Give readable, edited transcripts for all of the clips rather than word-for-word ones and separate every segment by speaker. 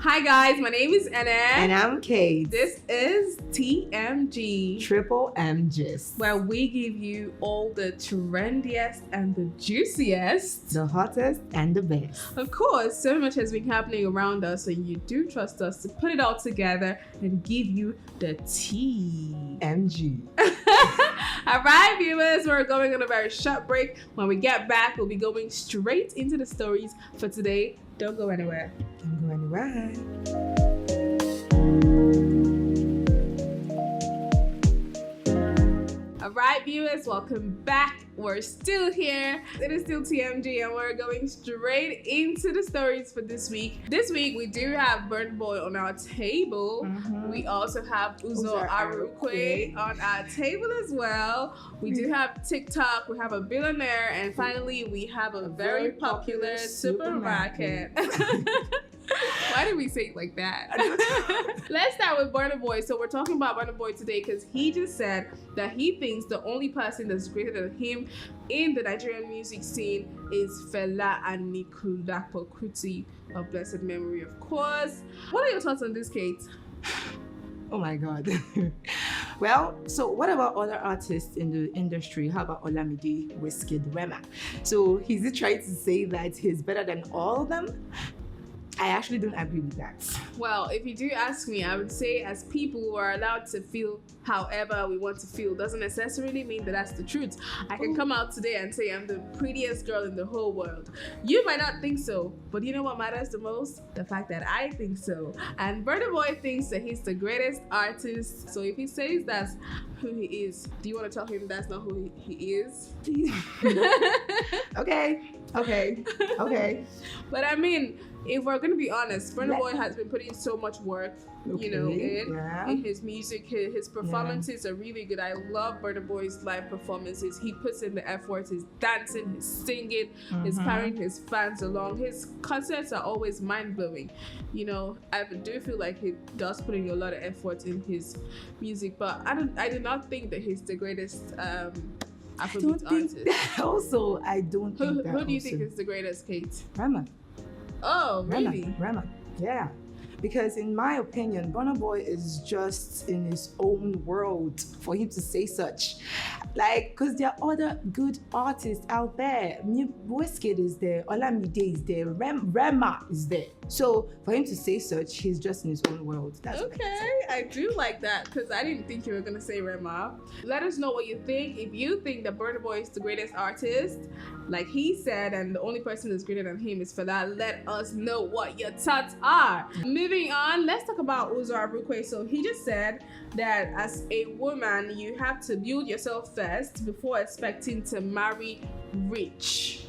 Speaker 1: Hi guys, my name is Anna.
Speaker 2: And I'm Kate.
Speaker 1: This is TMG,
Speaker 2: Triple M Gist,
Speaker 1: where we give you all the trendiest and the juiciest,
Speaker 2: the hottest and the best.
Speaker 1: Of course, so much has been happening around us, and you do trust us to put it all together and give you the tea.
Speaker 2: MG.
Speaker 1: All right, viewers, we're going on a very short break. When we get back, we'll be going straight into the stories for today. Don't go anywhere.
Speaker 2: Don't go anywhere.
Speaker 1: All right, viewers, welcome back. We're still here. It is still TMG, and we're going straight into the stories for this week. This week, we do have BurnaBoy on our table. We also have Uzo Arukwe on our table as well. We do have TikTok. We have a billionaire, and finally, we have a very popular supermarket. Why did we say it like that? Let's start with BurnaBoy. So we're talking about BurnaBoy today because he just said that he thinks the only person that's greater than him in the Nigerian music scene is Fela Anikulapo Kuti of blessed memory, of course. What are your thoughts on this, Kate?
Speaker 2: Oh my God. Well, so what about other artists in the industry? How about Olamide, Wizkid, Rema? So is he trying to say that he's better than all of them? I actually don't agree with that.
Speaker 1: Well, if you do ask me, I would say as people who are allowed to feel however we want to feel doesn't necessarily mean that that's the truth. I can come out today and say I'm the prettiest girl in the whole world. You might not think so, but you know what matters the most? The fact that I think so. And BurnaBoy thinks that he's the greatest artist. So if he says that's who he is, do you want to tell him that's not who he is?
Speaker 2: Okay.
Speaker 1: But I mean, if we're going to be honest, BurnaBoy has been putting so much work, in his music. His performances are really good. I love BurnaBoy's live performances. He puts in the effort. He's dancing, he's singing, he's carrying his fans along. His concerts are always mind-blowing. I do feel like he does put in a lot of effort in his music, but I do not think that he's the greatest Afrobeat artist.
Speaker 2: I don't think that.
Speaker 1: Who do you think is the greatest, Kate?
Speaker 2: Rema.
Speaker 1: Oh, really?
Speaker 2: Rema. Yeah. Because in my opinion, BurnaBoy is just in his own world for him to say such. Because there are other good artists out there. Wizkid is there, Olamide is there, Rema is there. So for him to say such, he's just in his own world. That's
Speaker 1: okay. I do like that because I didn't think you were gonna say Rema. Let us know what you think. If you think that BurnaBoy is the greatest artist, like he said, and the only person that's greater than him is Fela, let us know what your thoughts are. Moving on, let's talk about Uzo Arukwe. So he just said that as a woman, you have to build yourself first before expecting to marry rich.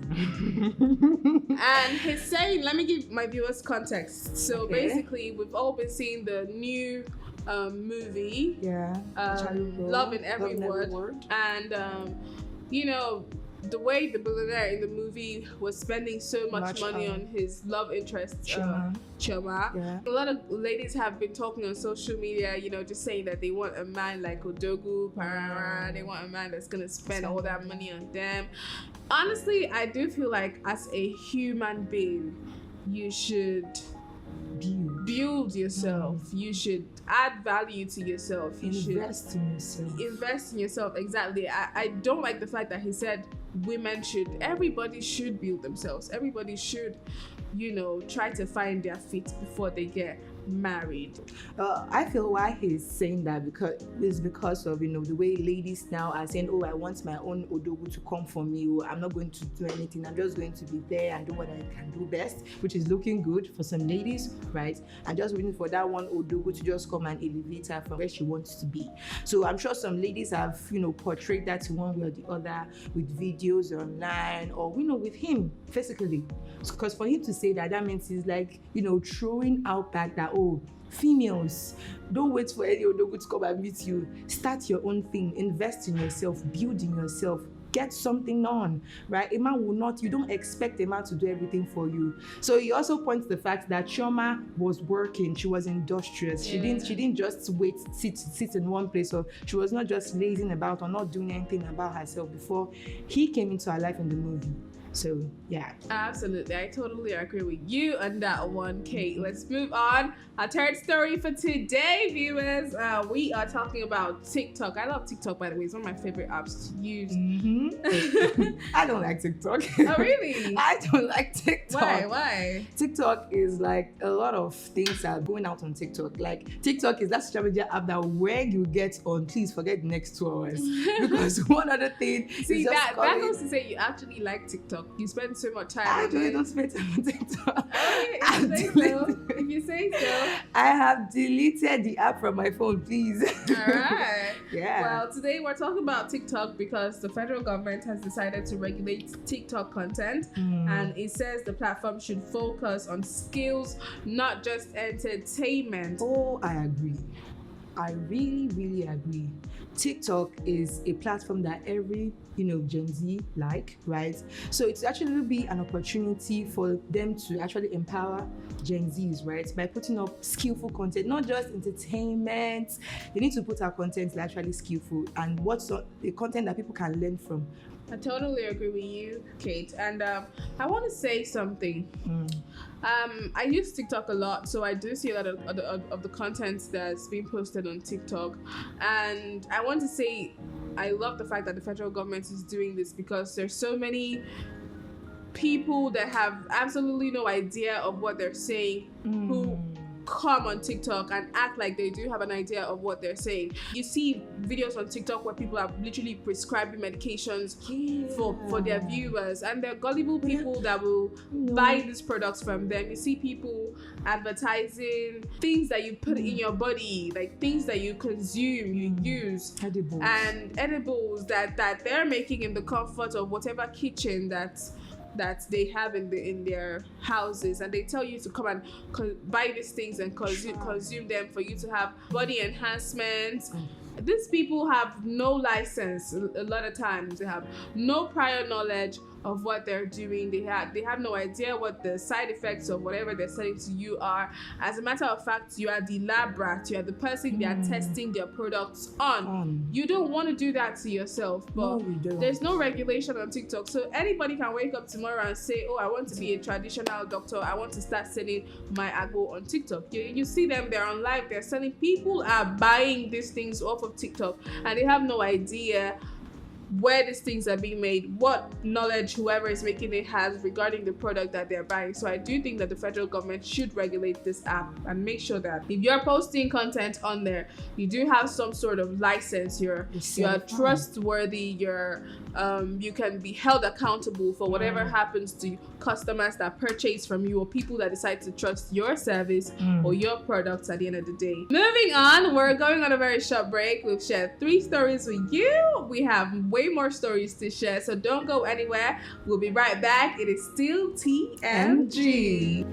Speaker 1: And he's saying, let me give my viewers context. So basically, we've all been seeing the new movie, Love in Every Word. And the way the billionaire in the movie was spending so much money on his love interest, Chioma. Yeah. A lot of ladies have been talking on social media, just saying that they want a man like Odogu, Parara. They want a man that's gonna spend all that money on them. Honestly, I do feel like as a human being, you should build yourself. You should add value to yourself. You should invest in yourself. Exactly. I don't like the fact that he said everybody should build themselves. Everybody should, try to find their feet before they get married.
Speaker 2: I feel why he's saying that because of the way ladies now are saying, I want my own Odogu to come for me, or I'm not going to do anything, I'm just going to be there and do what I can do best, which is looking good for some ladies, right? And just waiting for that one Odogu to just come and elevate her from where she wants to be. So I'm sure some ladies have portrayed that one way or the other with videos online, or with him physically. Because for him to say that means he's like throwing out back that, females, don't wait for any Odogu to come and meet you. Start your own thing. Invest in yourself. Build in yourself. Get something on, right? A man will not, you don't expect a man to do everything for you. So he also points the fact that Chioma was working. She was industrious. Yeah. She didn't just sit in one place, or she was not just lazing about or not doing anything about herself before he came into her life in the movie. So yeah.
Speaker 1: Absolutely. I totally agree with you on that one, Kate. Let's move on. Our third story for today, viewers. We are talking about TikTok. I love TikTok, by the way. It's one of my favorite apps to use.
Speaker 2: I don't like TikTok.
Speaker 1: Oh, really?
Speaker 2: I don't like TikTok.
Speaker 1: Why?
Speaker 2: TikTok is like a lot of things are going out on TikTok. Like TikTok is that social media app that when you get on, please forget the next 2 hours. Because one other thing
Speaker 1: See,
Speaker 2: is just
Speaker 1: that goes to say you actually like TikTok. You spend so much time
Speaker 2: I
Speaker 1: on
Speaker 2: really
Speaker 1: it.
Speaker 2: don't spend time on TikTok.
Speaker 1: Okay, if you say so.
Speaker 2: I have deleted the app from my phone, please.
Speaker 1: All right.
Speaker 2: Yeah.
Speaker 1: Well, today we're talking about TikTok because the federal government has decided to regulate TikTok content, and it says the platform should focus on skills, not just entertainment.
Speaker 2: Oh, I agree. I really, really agree. TikTok is a platform that every Gen Z like, right? So it's actually be an opportunity for them to actually empower Gen Zs, right? By putting up skillful content, not just entertainment. They need to put out content that's actually skillful and what's the content that people can learn from.
Speaker 1: I totally agree with you, Kate. And I want to say something. I use TikTok a lot, so I do see a lot of the content that's being posted on TikTok. And I want to say I love the fact that the federal government is doing this because there's so many people that have absolutely no idea of what they're saying who come on TikTok and act like they do have an idea of what they're saying. You see videos on TikTok where people are literally prescribing medications for their viewers, and they're gullible people that will buy these products from them. You see people advertising things that you put in your body, like things that you consume, you use, edibles that they're making in the comfort of whatever kitchen that they have in their houses, and they tell you to come and buy these things and consume them for you to have body enhancements. These people have no license. A lot of times they have no prior knowledge of what they're doing. They have no idea what the side effects of whatever they're selling to you are. As a matter of fact, you are the lab rat. You are the person they are testing their products on. You don't want to do that to yourself, but there's no regulation on TikTok. So anybody can wake up tomorrow and say, oh, I want to be a traditional doctor. I want to start selling my agbo on TikTok. You see them, they're on live, they're selling. People are buying these things off of TikTok and they have no idea where these things are being made, what knowledge whoever is making it has regarding the product that they're buying. So I do think that the federal government should regulate this app and make sure that if you're posting content on there, you do have some sort of license, you're trustworthy, you can be held accountable for whatever happens to customers that purchase from you or people that decide to trust your service or your products at the end of the day. Moving on, we're going on a very short break. We've shared 3 stories with you. We have way more stories to share, so don't go anywhere. We'll be right back. It is still TMG.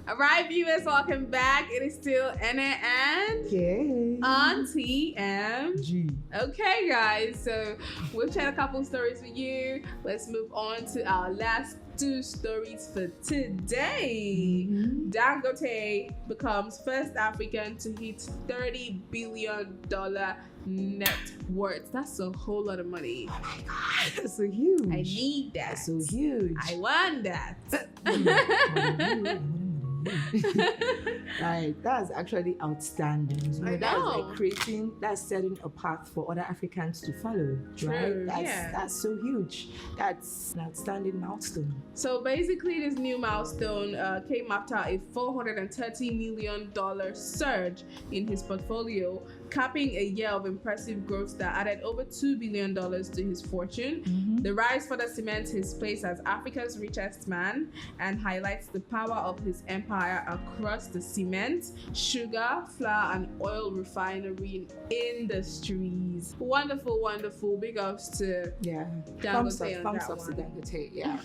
Speaker 1: Alright, viewers, welcome back. It is still Anna and on TMG. Okay, guys, so we've shared a couple stories with you. Let's move on to our last 2 stories for today. Dangote becomes first African to hit $30 billion net worth. That's a whole lot of money.
Speaker 2: Oh my God, that's so huge.
Speaker 1: I need that.
Speaker 2: That's so huge.
Speaker 1: I want that.
Speaker 2: Like, that's actually outstanding.
Speaker 1: I know.
Speaker 2: That's setting a path for other Africans to follow.
Speaker 1: True,
Speaker 2: right?
Speaker 1: yeah.
Speaker 2: That's so huge. That's an outstanding milestone.
Speaker 1: So basically, this new milestone came after a $430 million surge in his portfolio, capping a year of impressive growth that added over $2 billion to his fortune. The rise further cements his place as Africa's richest man and highlights the power of his empire across the cement, sugar, flour, and oil refinery industries. Wonderful, wonderful. Big ups to Dangote.
Speaker 2: Thumbs up to Dangote. Yeah.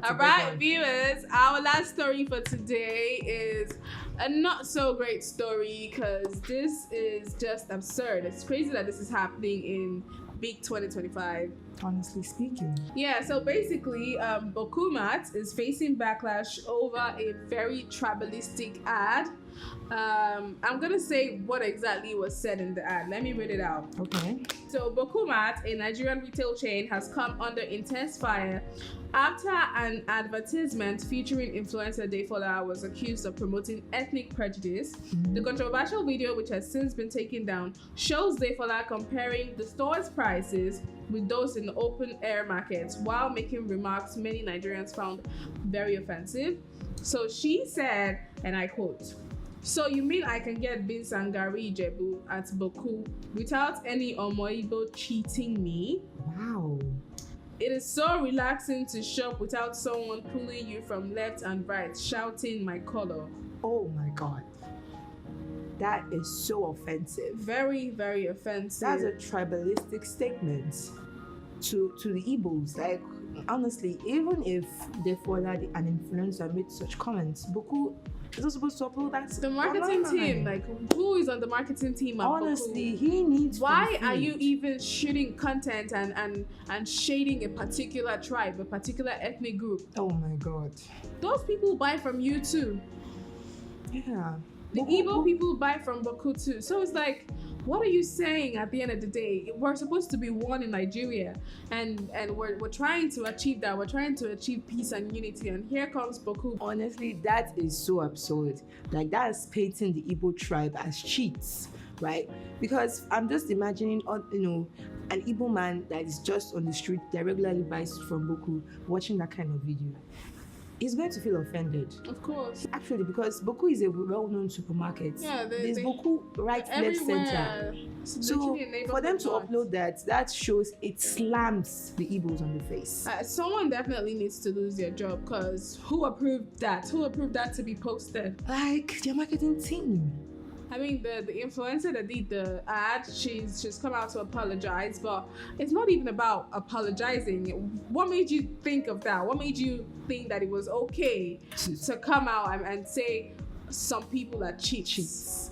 Speaker 1: All right, viewers. Our last story for today is a not so great story because this is just absurd. It's crazy that this is happening in big 2025.
Speaker 2: Honestly speaking.
Speaker 1: Yeah, so basically, Bokumat is facing backlash over a very tribalistic ad. I'm gonna say what exactly was said in the ad. Let me read it out.
Speaker 2: Okay.
Speaker 1: So Bokumat, a Nigerian retail chain, has come under intense fire after an advertisement featuring influencer Dayfola was accused of promoting ethnic prejudice. The controversial video, which has since been taken down, shows Dayfola comparing the store's prices with those in the open air markets while making remarks many Nigerians found very offensive. So she said, and I quote, "So you mean I can get beans and gari Ijebu at Boku without any Omoibo cheating me?
Speaker 2: Wow.
Speaker 1: It is so relaxing to shop without someone pulling you from left and right, shouting my color."
Speaker 2: Oh my God. That is so offensive.
Speaker 1: Very, very offensive.
Speaker 2: That's a tribalistic statement to the Igbos. Like, honestly, even if Dayfola, an influencer, made such comments, Boku is not supposed to upload that.
Speaker 1: The marketing team, like, who is on the marketing team at
Speaker 2: honestly,
Speaker 1: Boku?
Speaker 2: he needs
Speaker 1: Why
Speaker 2: to
Speaker 1: are you even shooting content and shading a particular tribe, a particular ethnic group?
Speaker 2: Oh my God.
Speaker 1: Those people buy from you too.
Speaker 2: Yeah.
Speaker 1: The Igbo people buy from Boku too. So it's like, what are you saying at the end of the day? We're supposed to be one in Nigeria, and we're trying to achieve that. We're trying to achieve peace and unity, and here comes Boku.
Speaker 2: Honestly, that is so absurd. Like, that is painting the Igbo tribe as cheats, right? Because I'm just imagining, an Igbo man that is just on the street that regularly buys from Boku, watching that kind of video. He's going to feel offended.
Speaker 1: Of course.
Speaker 2: Actually, because Boku is a well-known supermarket.
Speaker 1: Yeah,
Speaker 2: there's Boku right, left, center. So for them to upload that shows it slams the Igbos on the face.
Speaker 1: Someone definitely needs to lose their job, because who approved that? Who approved that to be posted?
Speaker 2: Like, their marketing team.
Speaker 1: I mean, the influencer that did the ad, she's come out to apologize, but it's not even about apologizing. What made you think of that? What made you think that it was okay to come out and say some people are cheats?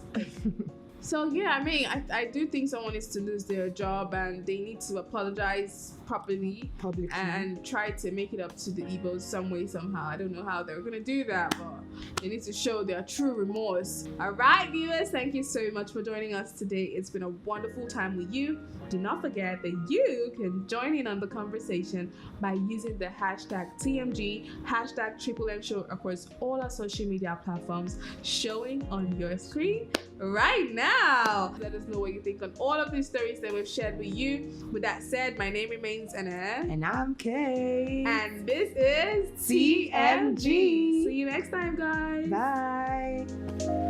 Speaker 1: So yeah, I mean, I do think someone needs to lose their job, and they need to apologize properly,
Speaker 2: publicly,
Speaker 1: and try to make it up to the Igbos some way, somehow. I don't know how they're gonna do that, but they need to show their true remorse. All right, viewers, thank you so much for joining us today. It's been a wonderful time with you. Do not forget that you can join in on the conversation by using the hashtag TMG, hashtag Triple M Show across all our social media platforms showing on your screen right now. Let us know what you think on all of these stories that we've shared with you. With that said, my name remains Anna.
Speaker 2: And I'm Kay.
Speaker 1: And this is
Speaker 2: TMG.
Speaker 1: See you next time, guys.
Speaker 2: Bye.